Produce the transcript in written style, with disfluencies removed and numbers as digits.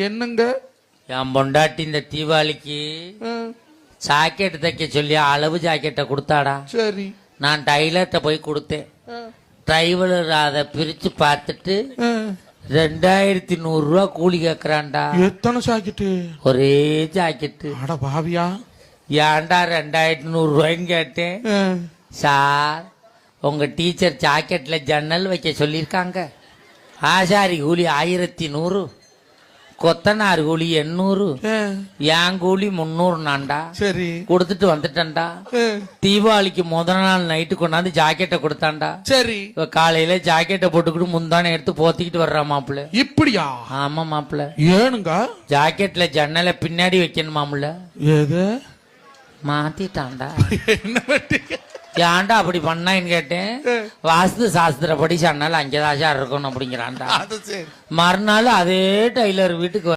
என்னங்க என் பொண்டாட்டி இந்த தீபாவளிக்கு ஜாக்கெட் தைக்க சொல்லி அளவு ஜாக்கெட்டை கொடுத்தாடா. சரி, நான் டைலர்கிட்ட போய் கொடுத்தேன். டிரைவர் அதை பிரிச்சு பார்த்துட்டு 2100 ரூபா கூலி கேக்குறான்டா. எத்தனை ஜாக்கெட்டு? ஒரே ஜாக்கெட்டு. அட பாவியா, ஏன்டா 2100 ரூபாய்ன்னு கேட்டேன். சார், உங்க டீச்சர் ஜாக்கெட்ல ஜன்னல் வைக்க சொல்லியிருக்காங்க. ஆசாரி கூலி 1100, கொத்தனார் கூலி 800, என் கூலி 300 நான்டா. சரி, கொடுத்துட்டு வந்துட்டேன்டா. தீபாவளிக்கு முதல் நாள் நைட்டு கொண்டாந்து ஜாக்கெட்டை கொடுத்தான்டா. சரி, காலையில ஜாக்கெட்டை போட்டுக்கிட்டு முந்தானே எடுத்து போத்திக்கிட்டு வர்றா மாப்பிள்ள. இப்படியா? ஆமா மாப்பிள்ள. ஏனுங்க? ஜாக்கெட்ல ஜன்னலை பின்னாடி வைக்கணுமாமுல. ஏது மாத்திட்டான்டா. என்ன வெட்டிங்க? ஏன்டா அப்படி பண்ணான்னு கேட்டேன். வாஸ்து சாஸ்திரப்படி ஜன்னல் அங்கேதான் இருக்கணும் அப்படிங்கிறான்டா. அது சரி. மறுநாள் அதே டைலர் வீட்டுக்கு